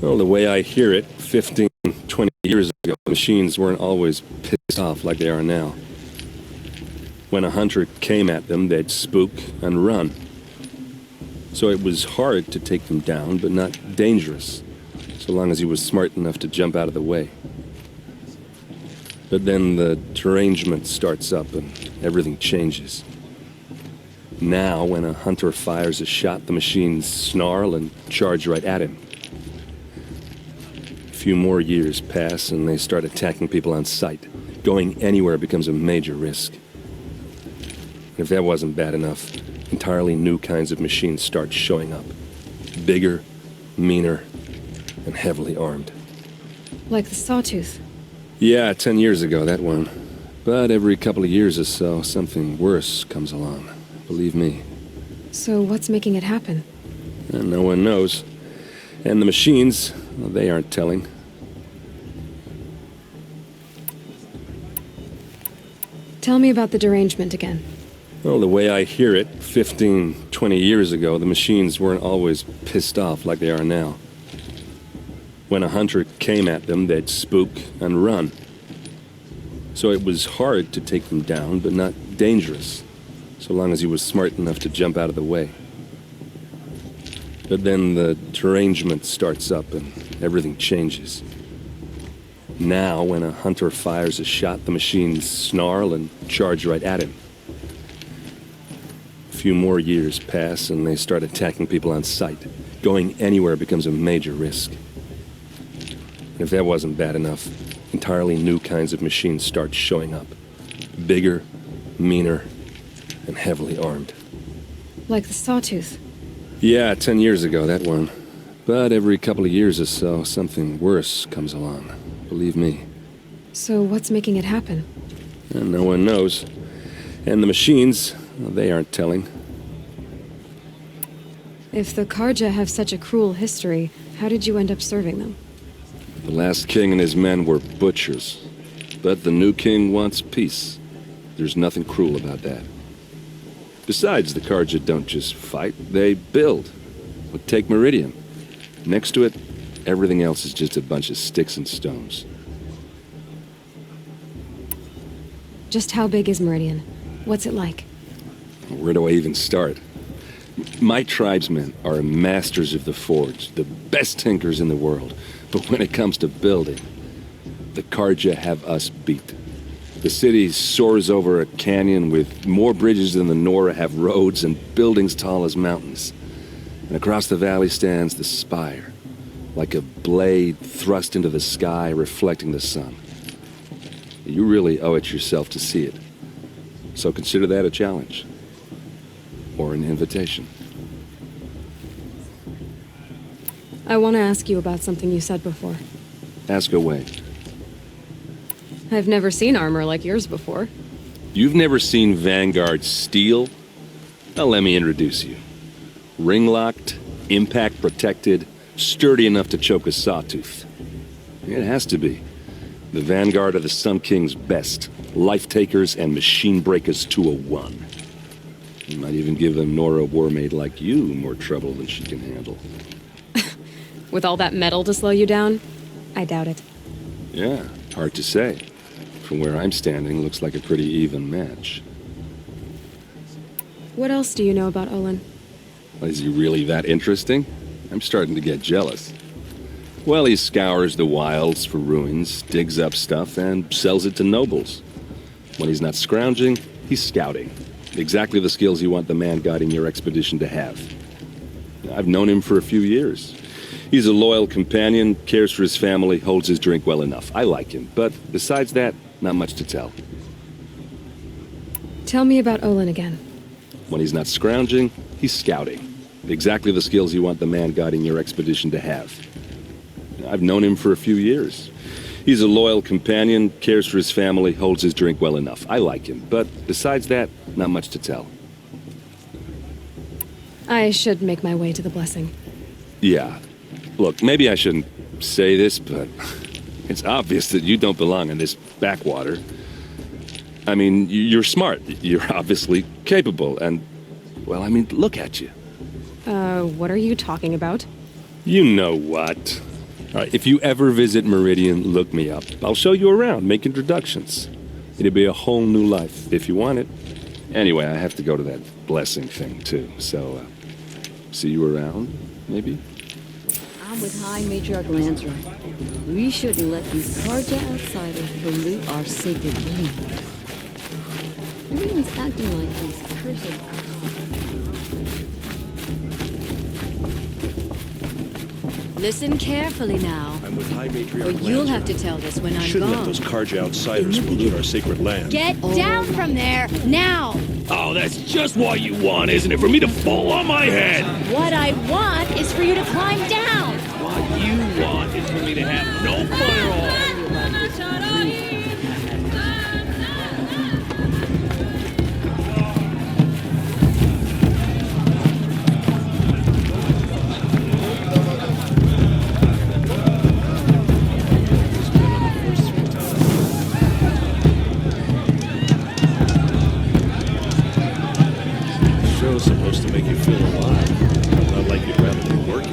[SPEAKER 14] Well, the way I hear it, 15, 20 years ago, machines weren't always pissed off like they are now. When a hunter came at them, they'd spook and run. So it was hard to take them down, but not dangerous, so long as he was smart enough to jump out of the way. But then the derangement starts up and everything changes. Now, when a hunter fires a shot, the machines snarl and charge right at him. A few more years pass and they start attacking people on sight. Going anywhere becomes a major risk. If that wasn't bad enough, entirely new kinds of machines start showing up. Bigger, meaner, and heavily armed.
[SPEAKER 1] Like the Sawtooth.
[SPEAKER 14] Yeah, 10 years ago, that one. But every couple of years or so, something worse comes along. Believe me.
[SPEAKER 1] So what's making it happen?
[SPEAKER 14] And no one knows. And the machines, well, they aren't telling.
[SPEAKER 1] Tell me about the derangement again.
[SPEAKER 14] Well, the way I hear it, 15, 20 years ago, the machines weren't always pissed off like they are now. When a hunter came at them, they'd spook and run. So it was hard to take them down, but not dangerous, so long as he was smart enough to jump out of the way. But then the derangement starts up and everything changes. Now, when a hunter fires a shot, the machines snarl and charge right at him. A few more years pass and they start attacking people on sight. Going anywhere becomes a major risk. And if that wasn't bad enough, entirely new kinds of machines start showing up. Bigger, meaner, and heavily armed.
[SPEAKER 1] Like the Sawtooth.
[SPEAKER 14] Yeah, 10 years ago, that one. But every couple of years or so, something worse comes along. Believe me.
[SPEAKER 1] So what's making it happen?
[SPEAKER 14] And no one knows. And the machines, well, they aren't telling.
[SPEAKER 1] If the Karja have such a cruel history, how did you end up serving them?
[SPEAKER 14] The last king and his men were butchers. But the new king wants peace. There's nothing cruel about that. Besides, the Karja don't just fight, they build. But take Meridian. Next to it, everything else is just a bunch of sticks and stones.
[SPEAKER 1] Just how big is Meridian? What's it like?
[SPEAKER 14] Where do I even start? My tribesmen are masters of the forge, the best tinkers in the world. But when it comes to building, the Karja have us beat. The city soars over a canyon with more bridges than the Nora have roads and buildings tall as mountains. And across the valley stands the spire, like a blade thrust into the sky reflecting the sun. You really owe it yourself to see it. So consider that a challenge. Or an invitation.
[SPEAKER 1] I want to ask you about something you said before.
[SPEAKER 14] Ask away.
[SPEAKER 1] I've never seen armor like yours before.
[SPEAKER 14] You've never seen Vanguard steel? Well, let me introduce you. Ring-locked, impact-protected, sturdy enough to choke a sawtooth. It has to be. The Vanguard are the Sun King's best. Life-takers and machine-breakers to a one. You might even give a Nora warmaid like you more trouble than she can handle.
[SPEAKER 1] With all that metal to slow you down? I doubt it.
[SPEAKER 14] Yeah, hard to say. From where I'm standing, looks like a pretty even match.
[SPEAKER 1] What else do you know about Olin?
[SPEAKER 14] Is he really that interesting? I'm starting to get jealous. Well, he scours the wilds for ruins, digs up stuff, and sells it to nobles. When he's not scrounging, he's scouting. Exactly the skills you want the man guiding your expedition to have. I've known him for a few years. He's a loyal companion, cares for his family, holds his drink well enough. I like him, but besides that, not much to tell.
[SPEAKER 1] Tell me about Olin again.
[SPEAKER 14] When he's not scrounging, he's scouting. Exactly the skills you want the man guiding your expedition to have. I've known him for a few years. He's a loyal companion, cares for his family, holds his drink well enough. I like him, but besides that, not much to tell.
[SPEAKER 1] I should make my way to the blessing.
[SPEAKER 14] Yeah. Look, maybe I shouldn't say this, but it's obvious that you don't belong in this backwater. I mean, you're smart. You're obviously capable, and, well, I mean, look at you.
[SPEAKER 1] What are you talking about?
[SPEAKER 14] You know what. All right, if you ever visit Meridian, look me up. I'll show you around, make introductions. It'll be a whole new life, if you want it. Anyway, I have to go to that blessing thing, too, so, see you around, maybe?
[SPEAKER 15] I'm with High Matriarch Lansra. We shouldn't let these Karja outsiders pollute our sacred land. Everyone's acting like these cursed
[SPEAKER 10] Listen carefully now.
[SPEAKER 7] I'm with High Matriarch
[SPEAKER 10] Or you'll
[SPEAKER 7] Lansra.
[SPEAKER 10] have to tell this when I'm
[SPEAKER 7] Shouldn't
[SPEAKER 10] gone.
[SPEAKER 7] let those Karja outsiders pollute our sacred land.
[SPEAKER 10] Get down from there, now!
[SPEAKER 16] Oh, that's just what you want, isn't it? For me to fall on my head!
[SPEAKER 10] What I want is for you to climb down!
[SPEAKER 16] What you want is for me to have no fun at all!
[SPEAKER 7] Show's supposed to make you feel alive.